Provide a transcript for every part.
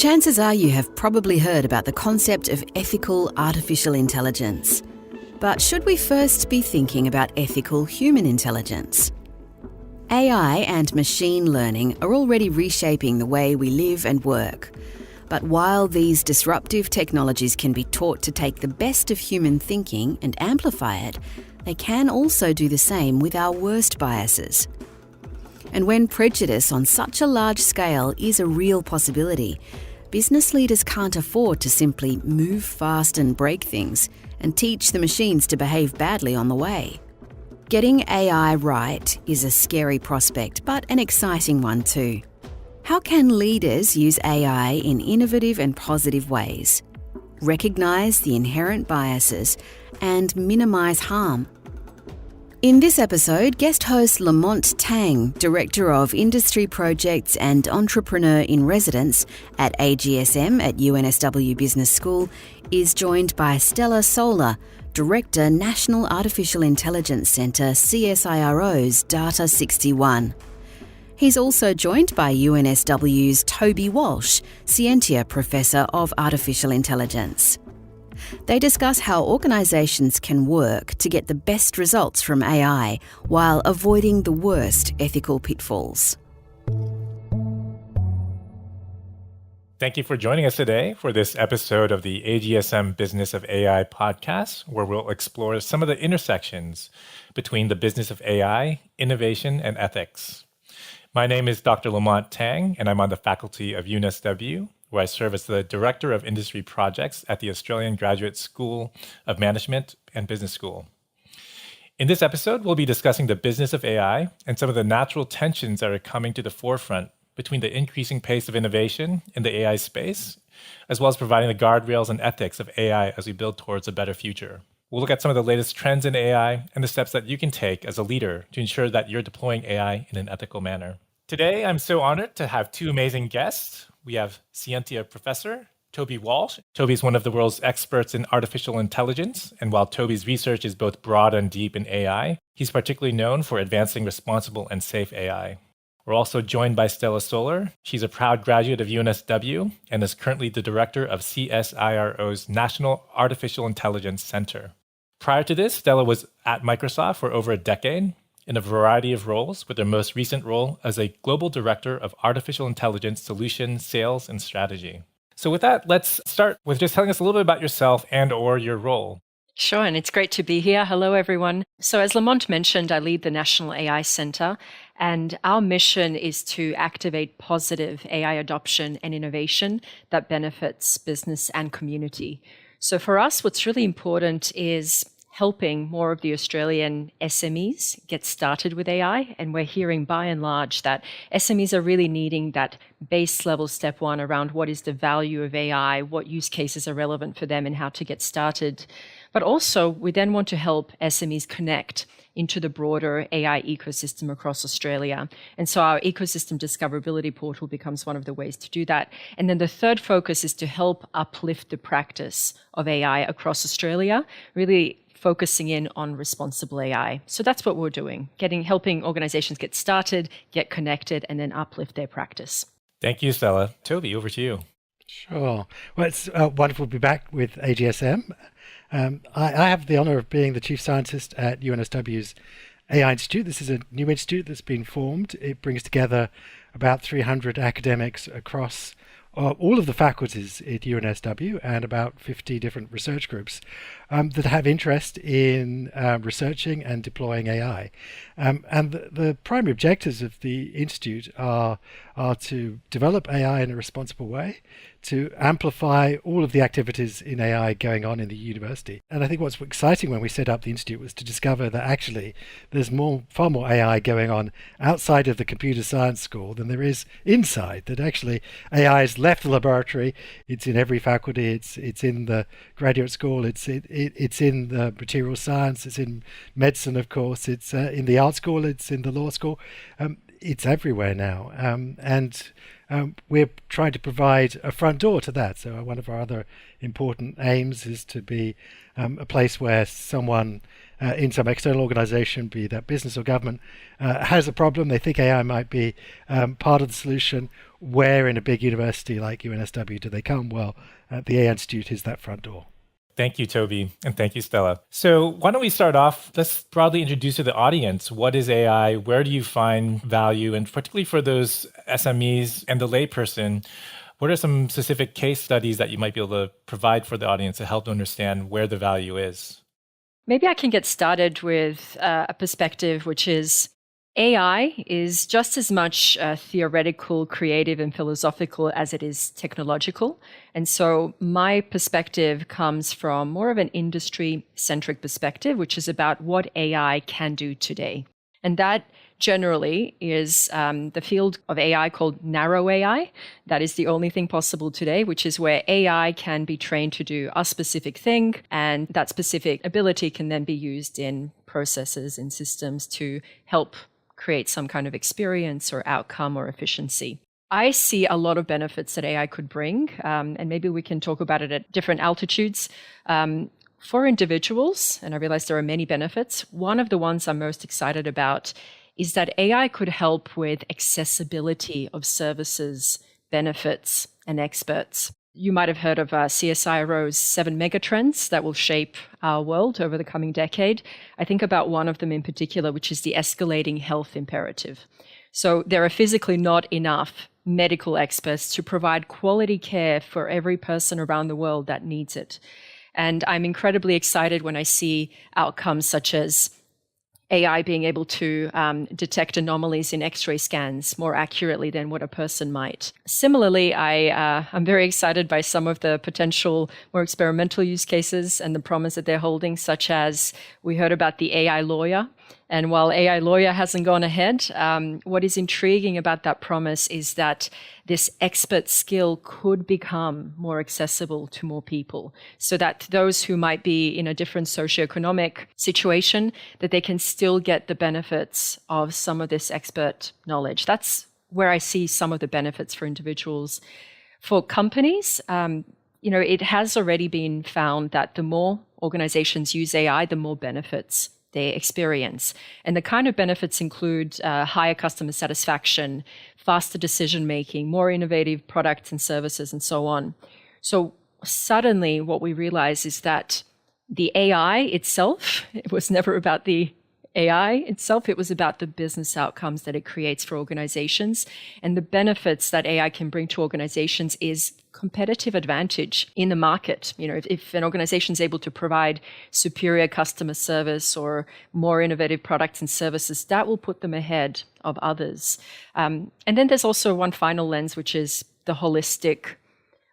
Chances are you have probably heard about the concept of ethical artificial intelligence. But should we first be thinking about ethical human intelligence? AI and machine learning are already reshaping the way we live and work. But while these disruptive technologies can be taught to take the best of human thinking and amplify it, they can also do the same with our worst biases. And when prejudice on such a large scale is a real possibility, business leaders can't afford to simply move fast and break things and teach the machines to behave badly on the way. Getting AI right is a scary prospect, but an exciting one too. How can leaders use AI in innovative and positive ways, recognise the inherent biases, and minimise harm? In this episode, guest host Lamont Tang, Director of Industry Projects and Entrepreneur in Residence at AGSM at UNSW Business School, is joined by Stela, Director, National Artificial Intelligence Centre, CSIRO's Data 61. He's also joined by UNSW's Toby Walsh, Scientia Professor of Artificial Intelligence. They discuss how organisations can work to get the best results from AI while avoiding the worst ethical pitfalls. Thank you for joining us today for this episode of the AGSM Business of AI podcast, where we'll explore some of the intersections between the business of AI, innovation, and ethics. My name is Dr. Lamont Tang, and I'm on the faculty of UNSW, where I serve as the Director of Industry Projects at the Australian Graduate School of Management and Business School. In this episode, we'll be discussing the business of AI and some of the natural tensions that are coming to the forefront between the increasing pace of innovation in the AI space, as well as providing the guardrails and ethics of AI as we build towards a better future. We'll look at some of the latest trends in AI and the steps that you can take as a leader to ensure that you're deploying AI in an ethical manner. Today, I'm so honored to have two amazing guests. We have Scientia Professor Toby Walsh. Toby is one of the world's experts in artificial intelligence, and while Toby's research is both broad and deep in AI, he's particularly known for advancing responsible and safe AI. We're also joined by Stela. She's a proud graduate of UNSW and is currently the director of CSIRO's National Artificial Intelligence Center. Prior to this, Stela was at Microsoft for over a decade in a variety of roles, with her most recent role as a global director of artificial intelligence solutions, sales, and strategy. So with that, let's start with just telling us a little bit about yourself and or your role. Sure, and it's great to be here. Hello, everyone. So as Lamont mentioned, I lead the National AI Center, and our mission is to activate positive AI adoption and innovation that benefits business and community. So for us, what's really important is helping more of the Australian SMEs get started with AI. And we're hearing by and large that SMEs are really needing that base level step one around what is the value of AI, what use cases are relevant for them, and how to get started. But also, we then want to help SMEs connect into the broader AI ecosystem across Australia. And so our ecosystem discoverability portal becomes one of the ways to do that. And then the third focus is to help uplift the practice of AI across Australia, really focusing in on responsible AI. So that's what we're doing, helping organizations get started, get connected, and then uplift their practice. Thank you, Stela. Toby, over to you. Sure. Well, it's wonderful to be back with AGSM. I have the honor of being the chief scientist at UNSW's AI Institute. This is a new institute that's been formed. It brings together about 300 academics across all of the faculties at UNSW and about 50 different research groups that have interest in researching and deploying AI. And the primary objectives of the Institute are to develop AI in a responsible way, to amplify all of the activities in AI going on in the university. And I think what's exciting when we set up the Institute was to discover that actually there's far more AI going on outside of the computer science school than there is inside, that actually AI has left the laboratory, it's in every faculty, it's in the graduate school, it's in the material science, it's in medicine, of course, it's in the art school, it's in the law school. It's everywhere now. We're trying to provide a front door to that. So one of our other important aims is to be a place where someone in some external organization, be that business or government, has a problem, they think AI might be part of the solution, where in a big university like UNSW do they come? Well, the AI Institute is that front door. Thank you, Toby, and thank you, Stella. So why don't we start off? Let's broadly introduce to the audience, what is AI? Where do you find value? And particularly for those SMEs and the layperson, what are some specific case studies that you might be able to provide for the audience to help them understand where the value is? Maybe I can get started with a perspective, which is AI is just as much theoretical, creative, and philosophical as it is technological. And so my perspective comes from more of an industry-centric perspective, which is about what AI can do today. And that generally is the field of AI called narrow AI. That is the only thing possible today, which is where AI can be trained to do a specific thing, and that specific ability can then be used in processes and systems to help create some kind of experience or outcome or efficiency. I see a lot of benefits that AI could bring, and maybe we can talk about it at different altitudes. For individuals, and I realize there are many benefits, one of the ones I'm most excited about is that AI could help with accessibility of services, benefits, and experts. You might have heard of CSIRO's 7 megatrends that will shape our world over the coming decade. I think about one of them in particular, which is the escalating health imperative. So there are physically not enough medical experts to provide quality care for every person around the world that needs it. And I'm incredibly excited when I see outcomes such as AI being able to detect anomalies in X-ray scans more accurately than what a person might. Similarly, I'm very excited by some of the potential more experimental use cases and the promise that they're holding, such as we heard about the AI lawyer. And while AI lawyer hasn't gone ahead, what is intriguing about that promise is that this expert skill could become more accessible to more people, so that those who might be in a different socioeconomic situation, that they can still get the benefits of some of this expert knowledge. That's where I see some of the benefits for individuals. For companies, it has already been found that the more organizations use AI, the more benefits they experience. And the kind of benefits include higher customer satisfaction, faster decision-making, more innovative products and services, and so on. So suddenly what we realize is that the AI itself, it was never about the AI itself, it was about the business outcomes that it creates for organizations. And the benefits that AI can bring to organizations is competitive advantage in the market. If an organization is able to provide superior customer service or more innovative products and services, that will put them ahead of others. And then there's also one final lens, which is the holistic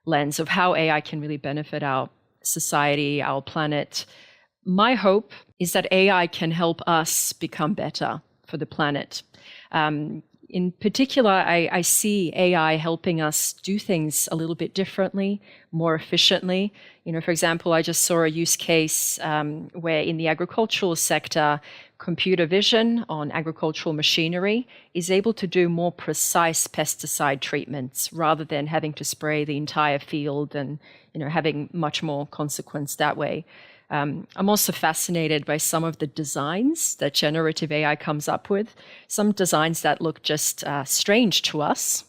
lens of how AI can really benefit our society, our planet. My hope is that AI can help us become better for the planet. In particular, I see AI helping us do things a little bit differently, more efficiently. For example, I just saw a use case where in the agricultural sector, computer vision on agricultural machinery is able to do more precise pesticide treatments rather than having to spray the entire field and having much more consequence that way. I'm also fascinated by some of the designs that generative AI comes up with, some designs that look just strange to us.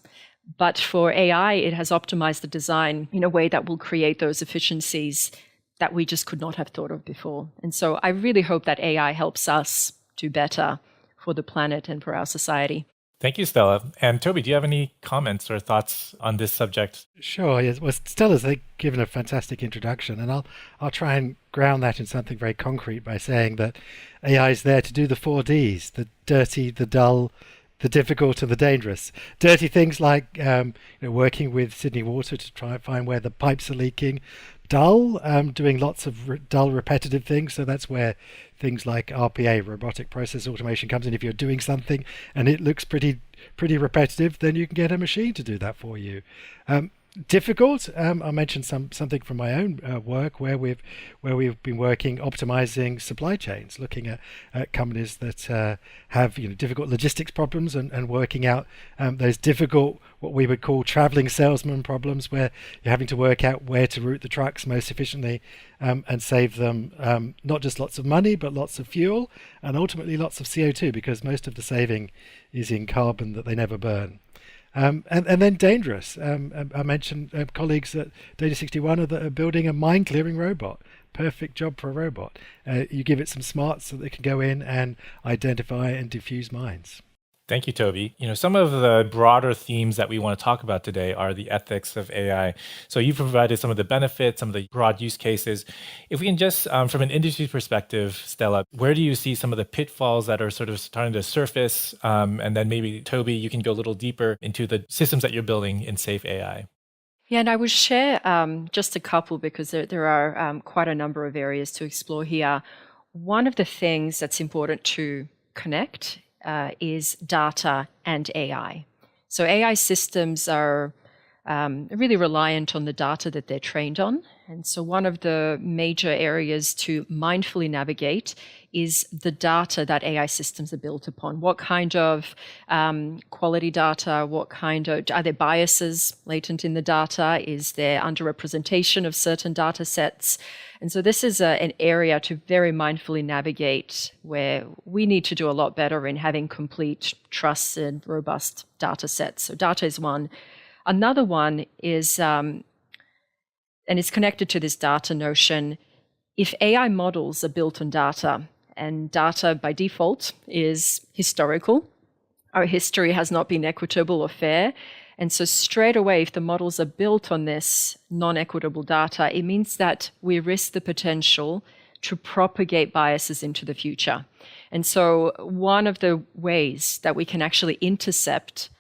But for AI, it has optimized the design in a way that will create those efficiencies that we just could not have thought of before. And so I really hope that AI helps us do better for the planet and for our society. Thank you, Stella. And Toby, do you have any comments or thoughts on this subject? Sure. Yes. Well, Stella's given a fantastic introduction, and I'll try and ground that in something very concrete by saying that AI is there to do the 4 Ds: the dirty, the dull, the difficult, and the dangerous. Dirty things like working with Sydney Water to try and find where the pipes are leaking. Dull, doing lots of dull, repetitive things. So that's where things like RPA, robotic process automation, comes in. If you're doing something and it looks pretty repetitive, then you can get a machine to do that for you. Difficult. I mentioned something from my own work where we've been working optimizing supply chains, looking at companies that have difficult logistics problems and working out those difficult, what we would call traveling salesman problems, where you're having to work out where to route the trucks most efficiently and save them not just lots of money but lots of fuel and ultimately lots of CO2, because most of the saving is in carbon that they never burn. and then dangerous. I mentioned colleagues at Data 61 that are building a mind-clearing robot. Perfect job for a robot. You give it some smarts so that it can go in and identify and diffuse minds. Thank you, Toby. Some of the broader themes that we want to talk about today are the ethics of AI. So you provided some of the benefits, some of the broad use cases. If we can just, from an industry perspective, Stela, where do you see some of the pitfalls that are sort of starting to surface? And then maybe, Toby, you can go a little deeper into the systems that you're building in Safe AI. Yeah, and I will share just a couple because there are quite a number of areas to explore here. One of the things that's important to connect is data and AI. So AI systems are really reliant on the data that they're trained on. And so one of the major areas to mindfully navigate is the data that AI systems are built upon. What kind of quality data, are there biases latent in the data? Is there underrepresentation of certain data sets? And so this is an area to very mindfully navigate where we need to do a lot better in having complete, trusted, robust data sets. So data is one. Another one is, and it's connected to this data notion, if AI models are built on data, and data by default is historical, our history has not been equitable or fair, and so straight away, if the models are built on this non-equitable data, it means that we risk the potential to propagate biases into the future. And so one of the ways that we can actually intercept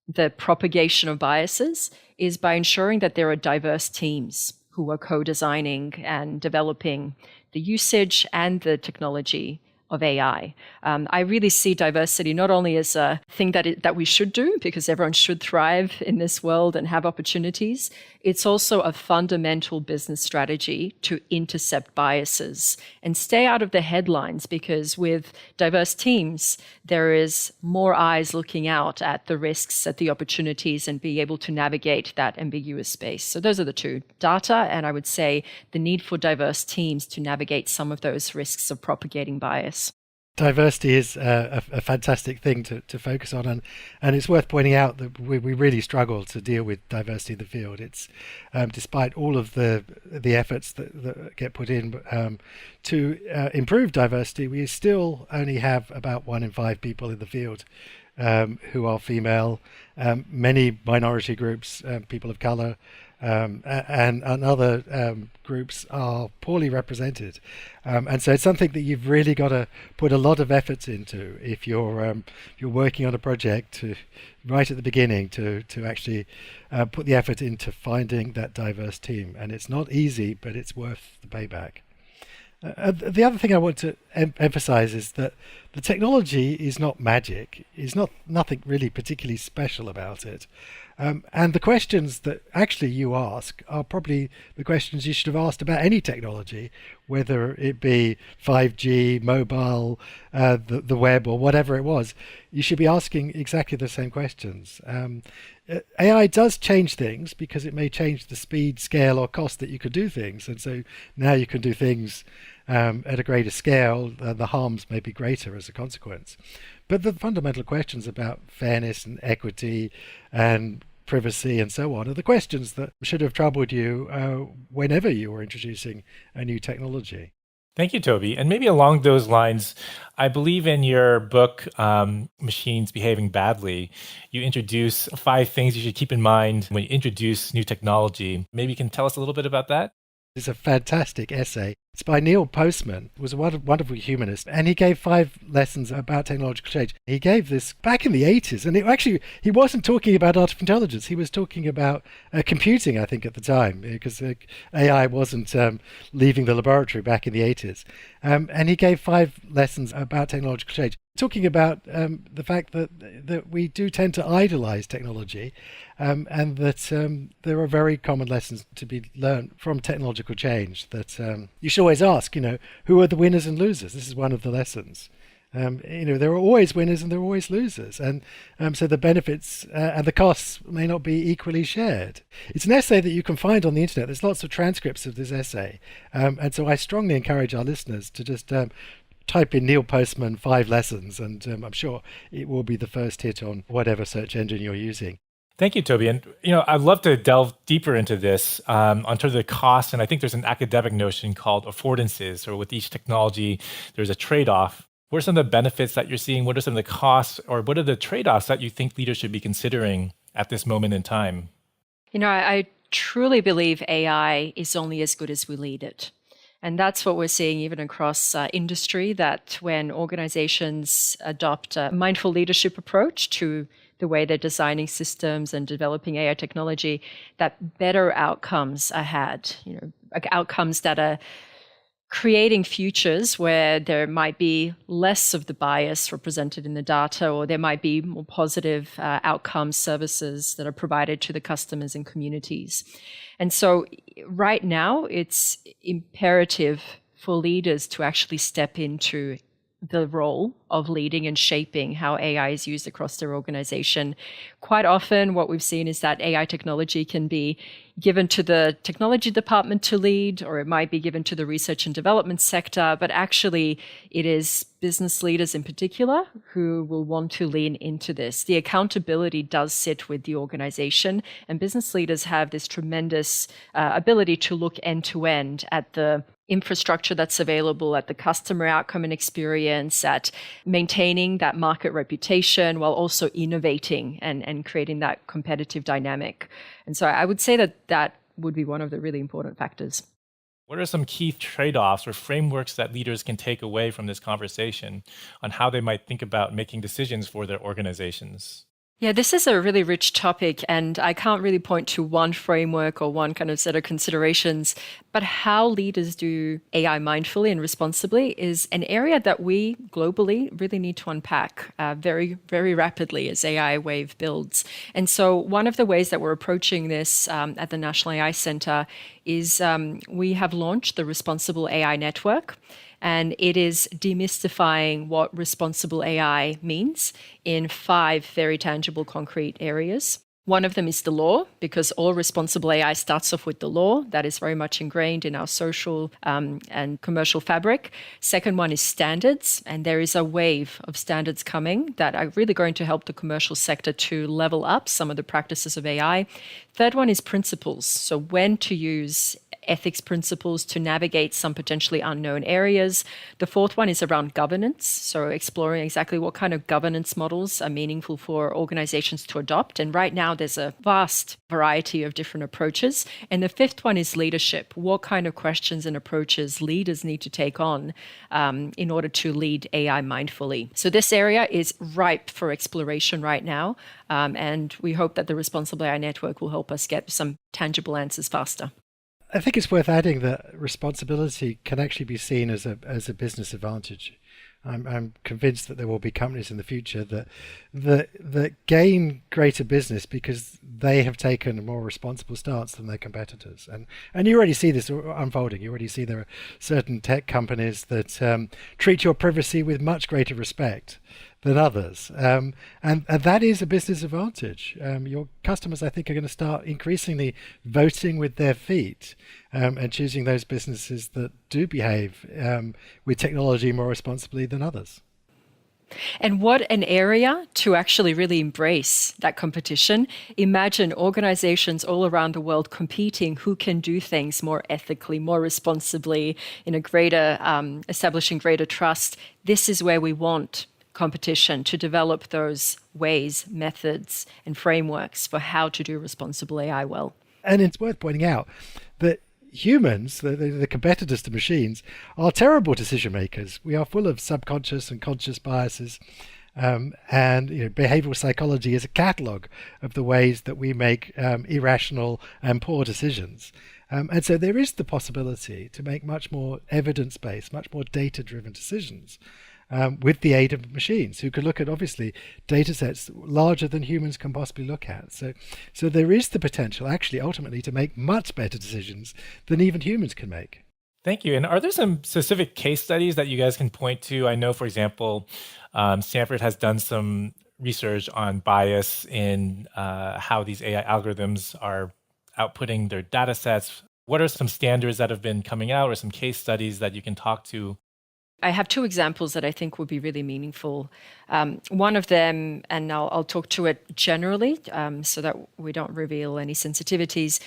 the propagation of biases is by ensuring that there are diverse teams who are co-designing and developing the usage and the technology of AI. I really see diversity not only as a thing that we should do because everyone should thrive in this world and have opportunities. It's also a fundamental business strategy to intercept biases and stay out of the headlines because with diverse teams, there is more eyes looking out at the risks, at the opportunities, and be able to navigate that ambiguous space. So those are the two, data, and I would say the need for diverse teams to navigate some of those risks of propagating bias. Diversity is a fantastic thing to focus on, and it's worth pointing out that we really struggle to deal with diversity in the field. It's despite all of the efforts that get put in to improve diversity, we still only have about 1 in 5 people in the field who are female. Many minority groups, people of color, and other groups are poorly represented, and so it's something that you've really got to put a lot of effort into if you're working on a project right at the beginning to actually put the effort into finding that diverse team. And it's not easy, but it's worth the payback. The other thing I want to emphasize is that the technology is not magic. It's nothing really particularly special about it. And the questions that actually you ask are probably the questions you should have asked about any technology, whether it be 5G, mobile, the web, or whatever it was. You should be asking exactly the same questions. AI does change things because it may change the speed, scale, or cost that you could do things. And so now you can do things at a greater scale, the harms may be greater as a consequence. But the fundamental questions about fairness and equity and privacy and so on are the questions that should have troubled you whenever you were introducing a new technology. Thank you, Toby. And maybe along those lines, I believe in your book, Machines Behaving Badly, you introduce 5 things you should keep in mind when you introduce new technology. Maybe you can tell us a little bit about that? It's a fantastic essay. It's by Neil Postman, who was a wonderful humanist, and he gave 5 lessons about technological change. He gave this back in the 80s, and he wasn't talking about artificial intelligence. He was talking about computing, I think, at the time, because AI wasn't leaving the laboratory back in the 80s. And he gave 5 lessons about technological change, talking about the fact that we do tend to idolize technology, and that there are very common lessons to be learned from technological change that you should always ask, who are the winners and losers? This is one of the lessons. There are always winners and there are always losers, and so the benefits and the costs may not be equally shared. It's an essay that you can find on the internet. There's lots of transcripts of this essay, and so I strongly encourage our listeners to just type in Neil Postman 5 lessons, and I'm sure it will be the first hit on whatever search engine you're using. Thank you, Toby. And I'd love to delve deeper into this onto the cost. And I think there's an academic notion called affordances, or with each technology, there's a trade-off. What are some of the benefits that you're seeing? What are some of the costs, or what are the trade-offs that you think leaders should be considering at this moment in time? I truly believe AI is only as good as we lead it. And that's what we're seeing even across industry, that when organizations adopt a mindful leadership approach to the way they're designing systems and developing AI technology, that better outcomes are had, outcomes that are creating futures where there might be less of the bias represented in the data, or there might be more positive outcome services that are provided to the customers and communities. And so right now, it's imperative for leaders to actually step into the role of leading and shaping how AI is used across their organization. Quite often, what we've seen is that AI technology can be given to the technology department to lead, or it might be given to the research and development sector, but actually it is business leaders in particular who will want to lean into this. The accountability does sit with the organization, and business leaders have this tremendous ability to look end to end at the infrastructure that's available, at the customer outcome and experience, at maintaining that market reputation while also innovating and creating that competitive dynamic. And so I would say that would be one of the really important factors. What are some key trade-offs or frameworks that leaders can take away from this conversation on how they might think about making decisions for their organizations? Yeah, this is a really rich topic, and I can't really point to one framework or one kind of set of considerations, but how leaders do AI mindfully and responsibly is an area that we globally really need to unpack very, very rapidly as AI wave builds. And so one of the ways that we're approaching this at the National AI Center is we have launched the Responsible AI Network. And it is demystifying what responsible AI means in 5 very tangible, concrete areas. One of them is the law, because all responsible AI starts off with the law. That is very much ingrained in our social and commercial fabric. Second one is standards, and there is a wave of standards coming that are really going to help the commercial sector to level up some of the practices of AI. Third one is principles, so when to use ethics principles to navigate some potentially unknown areas. The fourth one is around governance, so exploring exactly what kind of governance models are meaningful for organizations to adopt. And right now, there's a vast variety of different approaches. And the fifth one is leadership. What kind of questions and approaches leaders need to take on in order to lead AI mindfully? So this area is ripe for exploration right now. And we hope that the Responsible AI Network will help us get some tangible answers faster. I think it's worth adding that responsibility can actually be seen as a business advantage. I'm convinced that there will be companies in the future that gain greater business because they have taken a more responsible stance than their competitors. And you already see this unfolding. You already see there are certain tech companies that treat your privacy with much greater respect than others. And that is a business advantage. Your customers, I think, are going to start increasingly voting with their feet and choosing those businesses that do behave with technology more responsibly than others. And what an area to actually really embrace that competition. Imagine organizations all around the world competing who can do things more ethically, more responsibly, in a greater, establishing greater trust. This is where we want competition to develop those ways, methods, and frameworks for how to do responsible AI well. And it's worth pointing out that humans, the competitors to machines, are terrible decision makers. We are full of subconscious and conscious biases, and behavioral psychology is a catalogue of the ways that we make irrational and poor decisions. And so there is the possibility to make much more evidence-based, much more data-driven decisions with the aid of machines who can look at, obviously, data sets larger than humans can possibly look at. So there is the potential, actually, ultimately, to make much better decisions than even humans can make. Thank you. And are there some specific case studies that you guys can point to? I know, for example, Stanford has done some research on bias in how these AI algorithms are outputting their data sets. What are some standards that have been coming out or some case studies that you can talk to? I have two examples that I think would be really meaningful. One of them, and I'll talk to it generally so that we don't reveal any sensitivities.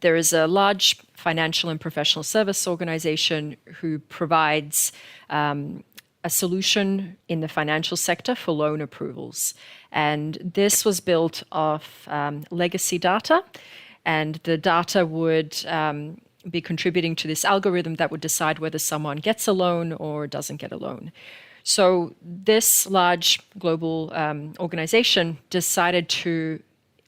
There is a large financial and professional service organization who provides a solution in the financial sector for loan approvals. And this was built off legacy data, and the data would be contributing to this algorithm that would decide whether someone gets a loan or doesn't get a loan. So this large global organization decided to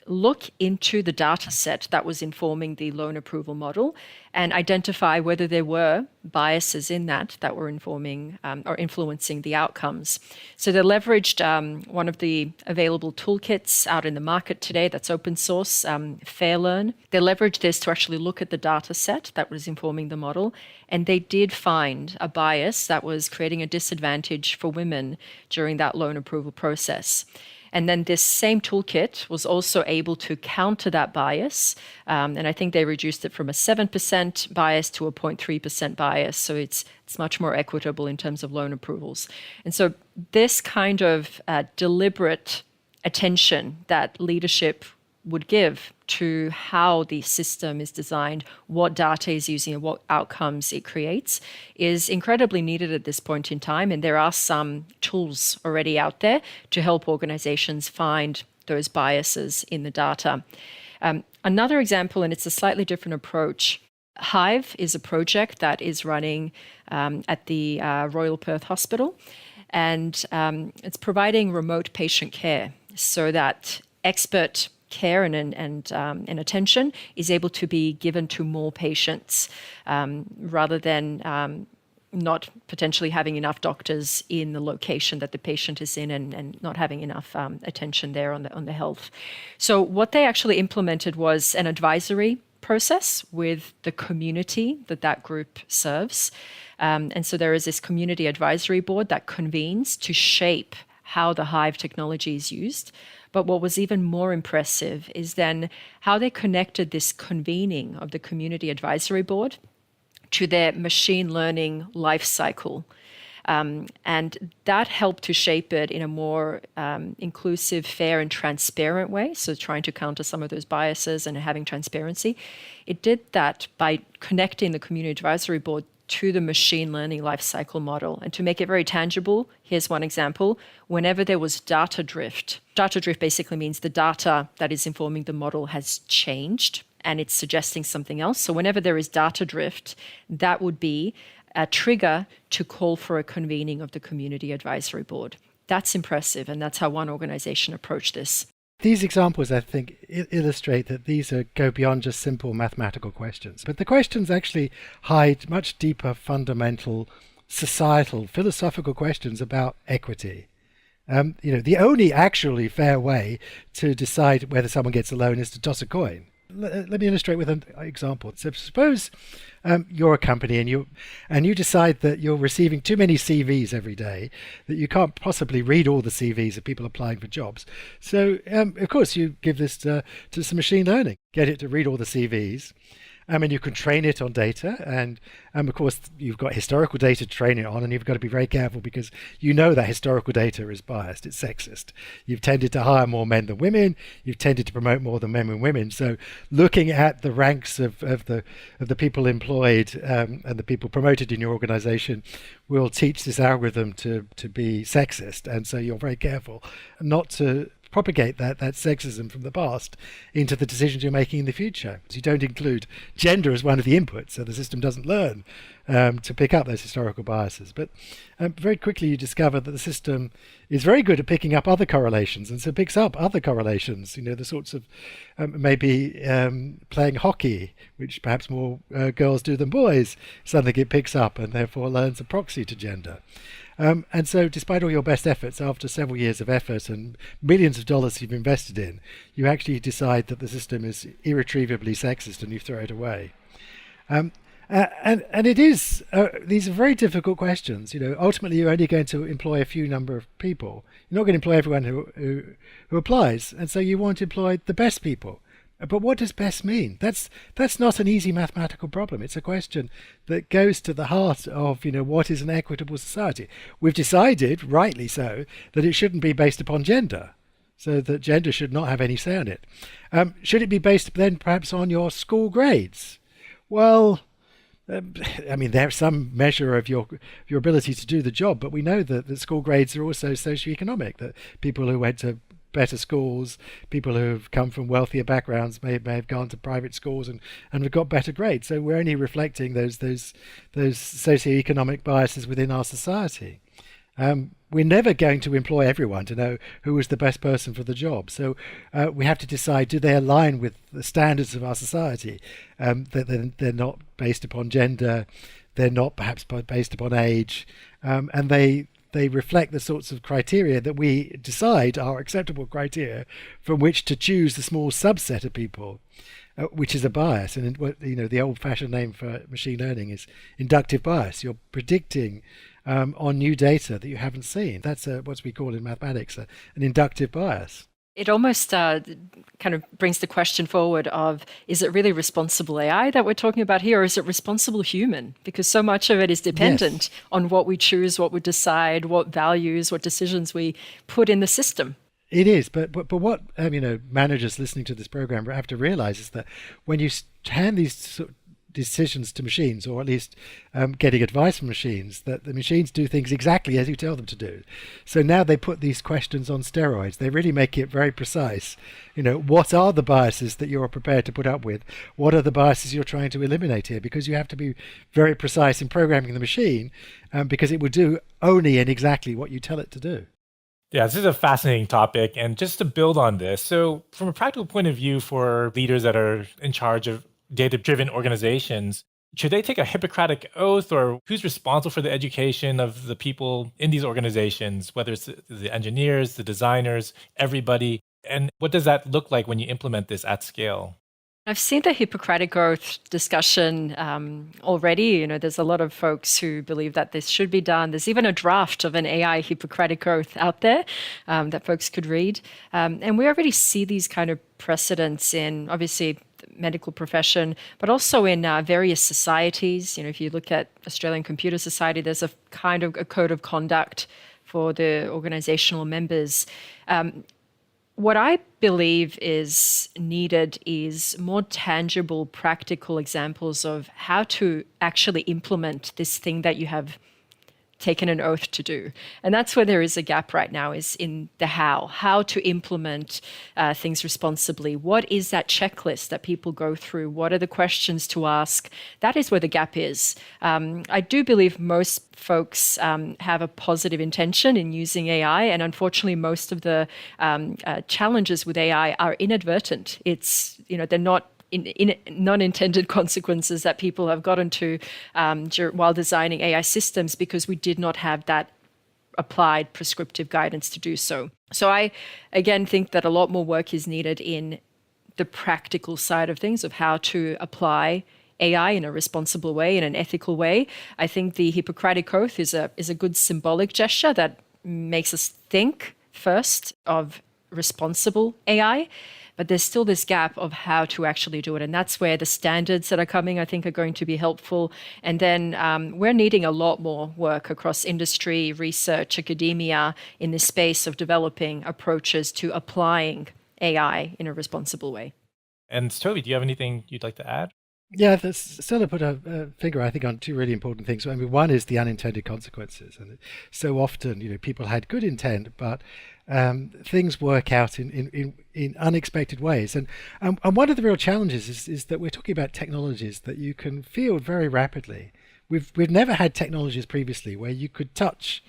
look into the data set that was informing the loan approval model and identify whether there were biases in that were informing or influencing the outcomes. So they leveraged one of the available toolkits out in the market today that's open source, FairLearn. They leveraged this to actually look at the data set that was informing the model, and they did find a bias that was creating a disadvantage for women during that loan approval process. And then this same toolkit was also able to counter that bias. And I think they reduced it from a 7% bias to a 0.3% bias. So it's much more equitable in terms of loan approvals. And so this kind of deliberate attention that leadership would give to how the system is designed, what data is using, and what outcomes it creates is incredibly needed at this point in time. And there are some tools already out there to help organizations find those biases in the data. Another example, and it's a slightly different approach, Hive is a project that is running at the Royal Perth Hospital, and it's providing remote patient care so that expert care and attention is able to be given to more patients rather than not potentially having enough doctors in the location that the patient is in and not having enough attention there on the health. So what they actually implemented was an advisory process with the community that group serves. And so there is this community advisory board that convenes to shape how the Hive technology is used. But what was even more impressive is then how they connected this convening of the community advisory board to their machine learning life cycle. And that helped to shape it in a more inclusive, fair, and transparent way. So trying to counter some of those biases and having transparency. It did that by connecting the community advisory board to the machine learning lifecycle model. And to make it very tangible, here's one example. Whenever there was data drift basically means the data that is informing the model has changed and it's suggesting something else. So whenever there is data drift, that would be a trigger to call for a convening of the community advisory board. That's impressive, and that's how one organization approached this. These examples, I think, illustrate that these go beyond just simple mathematical questions. But the questions actually hide much deeper, fundamental, societal, philosophical questions about equity. The only actually fair way to decide whether someone gets a loan is to toss a coin. Let me illustrate with an example. So suppose you're a company and you decide that you're receiving too many CVs every day, that you can't possibly read all the CVs of people applying for jobs. So, of course, you give this to some machine learning, get it to read all the CVs. And you can train it on data, and of course you've got historical data to train it on, and you've got to be very careful because you know that historical data is biased, it's sexist. You've tended to hire more men than women, you've tended to promote more than men and women. So looking at the ranks of the people employed and the people promoted in your organization will teach this algorithm to be sexist, and so you're very careful not to propagate that sexism from the past into the decisions you're making in the future. So you don't include gender as one of the inputs, so the system doesn't learn to pick up those historical biases. But very quickly you discover that the system is very good at picking up other correlations, and so it picks up other correlations, the sorts of maybe playing hockey, which perhaps more girls do than boys, something it picks up and therefore learns a proxy to gender. And so despite all your best efforts, after several years of effort and millions of dollars you've invested in, you actually decide that the system is irretrievably sexist and you throw it away. And it is, these are very difficult questions. Ultimately you're only going to employ a few number of people. You're not going to employ everyone who applies. And so you want to employ the best people. But what does best mean? That's not an easy mathematical problem. It's a question that goes to the heart of, what is an equitable society. We've decided, rightly so, that it shouldn't be based upon gender, so that gender should not have any say on it. Should it be based then perhaps on your school grades? Well, there's some measure of your ability to do the job, but we know that school grades are also socioeconomic, that people who went to better schools, people who have come from wealthier backgrounds may have gone to private schools and have got better grades. So we're only reflecting those socioeconomic biases within our society. We're never going to employ everyone to know who is the best person for the job. So we have to decide, do they align with the standards of our society? That they're not based upon gender, they're not perhaps based upon age, and they reflect the sorts of criteria that we decide are acceptable criteria from which to choose the small subset of people, which is a bias. And the old-fashioned name for machine learning is inductive bias. You're predicting on new data that you haven't seen. That's what we call in mathematics an inductive bias. It almost kind of brings the question forward of, is it really responsible AI that we're talking about here, or is it responsible human? Because so much of it is dependent on what we choose, what we decide, what values, what decisions we put in the system. It is, but what managers listening to this program have to realize is that when you hand these decisions to machines, or at least getting advice from machines, that the machines do things exactly as you tell them to do. So now they put these questions on steroids. They really make it very precise. What are the biases that you're prepared to put up with? What are the biases you're trying to eliminate here? Because you have to be very precise in programming the machine, because it will do only and exactly what you tell it to do. Yeah, this is a fascinating topic. And just to build on this, so from a practical point of view for leaders that are in charge of data-driven organizations, should they take a Hippocratic oath, or who's responsible for the education of the people in these organizations, whether it's the engineers, the designers, everybody? And what does that look like when you implement this at scale? I've seen the Hippocratic Oath discussion already. There's a lot of folks who believe that this should be done. There's even a draft of an AI Hippocratic Oath out there that folks could read. And we already see these kind of precedents in, obviously, medical profession, but also in various societies. If you look at Australian Computer Society, there's a kind of a code of conduct for the organizational members. What I believe is needed is more tangible, practical examples of how to actually implement this thing that you have taken an oath to do. And that's where there is a gap right now, is in the how to implement things responsibly. What is that checklist that people go through? What are the questions to ask? That is where the gap is. I do believe most folks have a positive intention in using AI, and unfortunately most of the challenges with AI are inadvertent. They're not in non-intended consequences that people have gotten to while designing AI systems, because we did not have that applied prescriptive guidance to do so. So I, again, think that a lot more work is needed in the practical side of things, of how to apply AI in a responsible way, in an ethical way. I think the Hippocratic Oath is a good symbolic gesture that makes us think first of responsible AI. But there's still this gap of how to actually do it. And that's where the standards that are coming, I think, are going to be helpful. And then we're needing a lot more work across industry, research, academia in this space of developing approaches to applying AI in a responsible way. And Toby, do you have anything you'd like to add? Yeah, Stela put a finger, I think, on two really important things. One is the unintended consequences. And so often, people had good intent, but things work out in unexpected ways. And one of the real challenges is that we're talking about technologies that you can field very rapidly. We've never had technologies previously where you could touch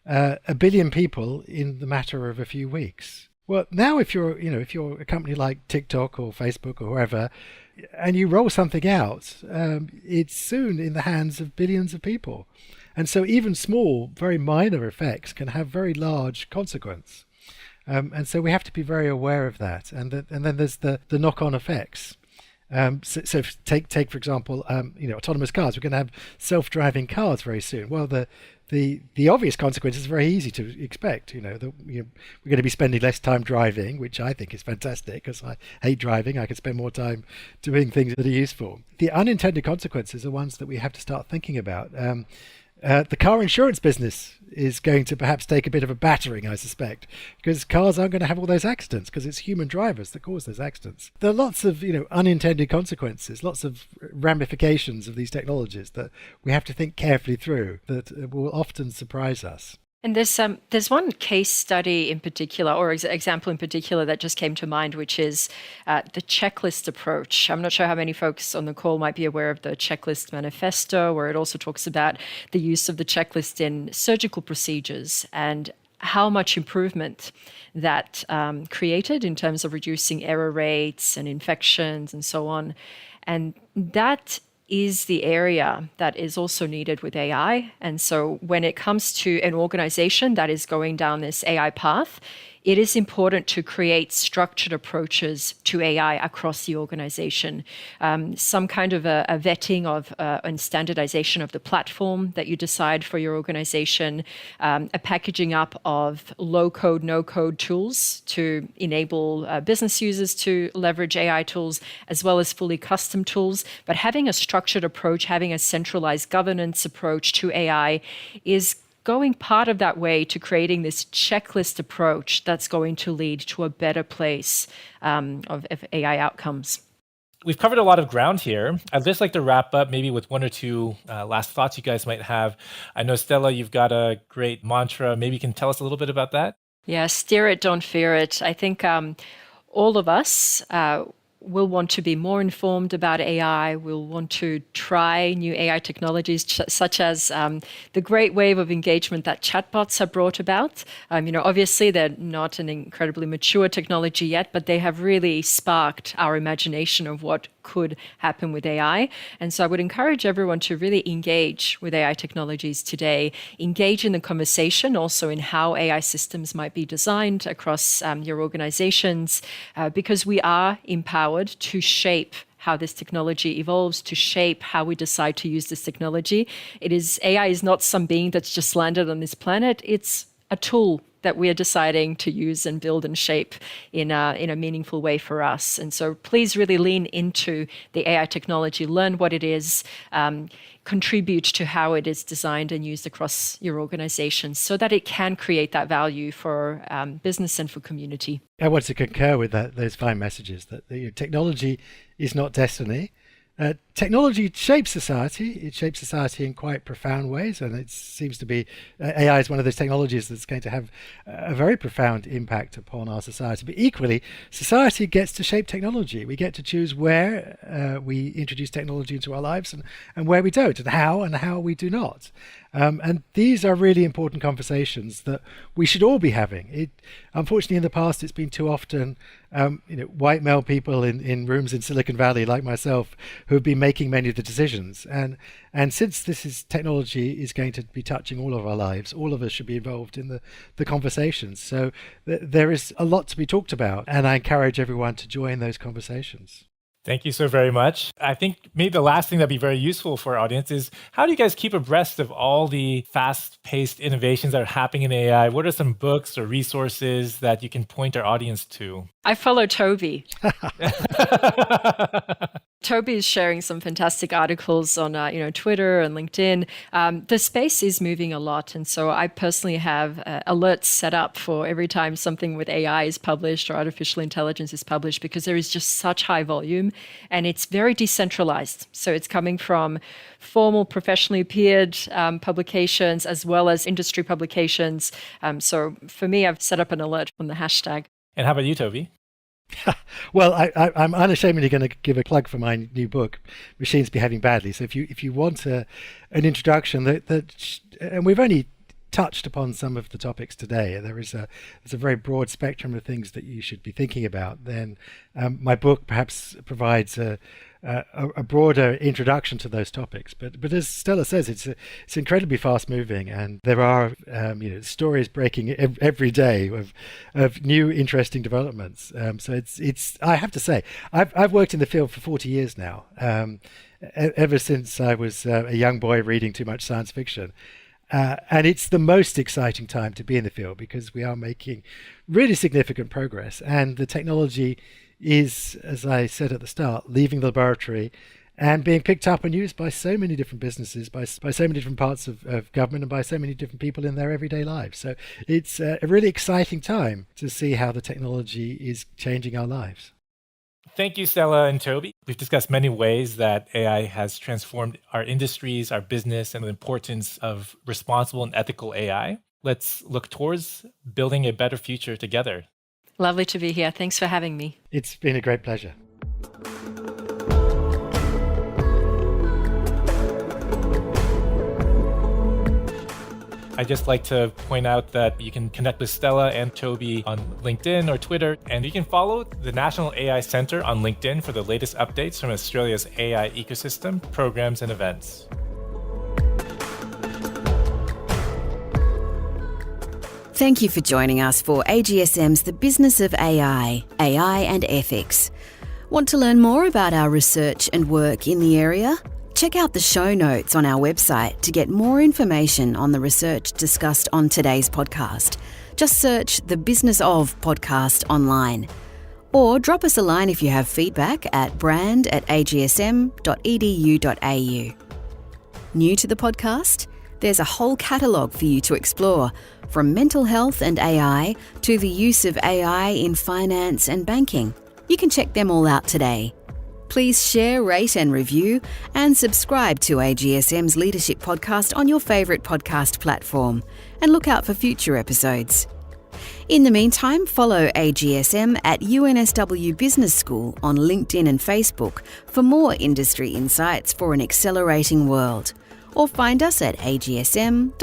1 billion people in the matter of a few weeks. Well, now if you're a company like TikTok or Facebook or whoever, and you roll something out, it's soon in the hands of billions of people. And so even small, very minor effects can have very large consequence. And so we have to be very aware of that. And then there's the knock-on effects. So take for example, autonomous cars. We're going to have self-driving cars very soon. Well, the the obvious consequences are very easy to expect. We're going to be spending less time driving, which I think is fantastic because I hate driving. I can spend more time doing things that are useful. The unintended consequences are ones that we have to start thinking about. The car insurance business is going to perhaps take a bit of a battering, I suspect, because cars aren't going to have all those accidents because it's human drivers that cause those accidents. There are lots of unintended consequences, lots of ramifications of these technologies that we have to think carefully through that will often surprise us. And there's one case study in particular, or example in particular, that just came to mind, which is the checklist approach. I'm not sure how many folks on the call might be aware of the checklist manifesto, where it also talks about the use of the checklist in surgical procedures and how much improvement that created in terms of reducing error rates and infections and so on. And that is the area that is also needed with AI. And so when it comes to an organization that is going down this AI path, it is important to create structured approaches to AI across the organization. Some kind of a vetting of and standardization of the platform that you decide for your organization, a packaging up of low-code, no-code tools to enable business users to leverage AI tools, as well as fully custom tools. But having a structured approach, having a centralized governance approach to AI is going part of that way to creating this checklist approach that's going to lead to a better place of AI outcomes. We've covered a lot of ground here. I'd just like to wrap up maybe with one or two last thoughts you guys might have. I know, Stela, you've got a great mantra. Maybe you can tell us a little bit about that? Yeah, steer it, don't fear it. I think all of us will want to be more informed about AI. We'll want to try new AI technologies, such as the great wave of engagement that chatbots have brought about. Obviously, they're not an incredibly mature technology yet, but they have really sparked our imagination of what could happen with AI. And so I would encourage everyone to really engage with AI technologies today, engage in the conversation also in how AI systems might be designed across your organizations, because we are empowered to shape how this technology evolves, to shape how we decide to use this technology. AI is not some being that's just landed on this planet. It's a tool that we are deciding to use and build and shape in a meaningful way for us. And so please really lean into the AI technology, learn what it is, contribute to how it is designed and used across your organization so that it can create that value for business and for community. I want to concur with those fine messages that technology is not destiny. Technology shapes society. It shapes society in quite profound ways, and it seems to be AI is one of those technologies that's going to have a very profound impact upon our society. But equally, society gets to shape technology. We get to choose where we introduce technology into our lives and where we don't, and how we do not. And these are really important conversations that we should all be having. Unfortunately, in the past, it's been too often white male people in rooms in Silicon Valley like myself who have been making many of the decisions. And since technology is going to be touching all of our lives, all of us should be involved in the conversations. So there is a lot to be talked about, and I encourage everyone to join those conversations. Thank you so very much. I think maybe the last thing that'd be very useful for our audience is how do you guys keep abreast of all the fast-paced innovations that are happening in AI? What are some books or resources that you can point our audience to? I follow Toby. Toby is sharing some fantastic articles on Twitter and LinkedIn. The space is moving a lot, and so I personally have alerts set up for every time something with AI is published or artificial intelligence is published, because there is just such high volume, and it's very decentralized. So it's coming from formal, professionally appeared publications as well as industry publications. So for me, I've set up an alert on the hashtag. And how about you, Toby? Well, I'm unashamedly going to give a plug for my new book, Machines Behaving Badly. So if you want an introduction, and we've only touched upon some of the topics today. There's a very broad spectrum of things that you should be thinking about. Then my book perhaps provides a broader introduction to those topics. But as Stela says, it's incredibly fast moving, and there are stories breaking every day of new interesting developments. So it's I have to say I've worked in the field for 40 years now. Ever since I was a young boy reading too much science fiction. And it's the most exciting time to be in the field because we are making really significant progress. And the technology is, as I said at the start, leaving the laboratory and being picked up and used by so many different businesses, by so many different parts of government, and by so many different people in their everyday lives. So it's a really exciting time to see how the technology is changing our lives. Thank you, Stela and Toby. We've discussed many ways that AI has transformed our industries, our business, and the importance of responsible and ethical AI. Let's look towards building a better future together. Lovely to be here. Thanks for having me. It's been a great pleasure. I'd just like to point out that you can connect with Stela and Toby on LinkedIn or Twitter, and you can follow the National AI Centre on LinkedIn for the latest updates from Australia's AI ecosystem, programs, and events. Thank you for joining us for AGSM's The Business of AI, AI and Ethics. Want to learn more about our research and work in the area? Check out the show notes on our website to get more information on the research discussed on today's podcast. Just search the Business of Podcast online. Or drop us a line if you have feedback at brand@agsm.edu.au. New to the podcast? There's a whole catalogue for you to explore, from mental health and AI to the use of AI in finance and banking. You can check them all out today. Please share, rate and review, and subscribe to AGSM's Leadership Podcast on your favourite podcast platform, and look out for future episodes. In the meantime, follow AGSM at UNSW Business School on LinkedIn and Facebook for more industry insights for an accelerating world, or find us at agsm.edu.au.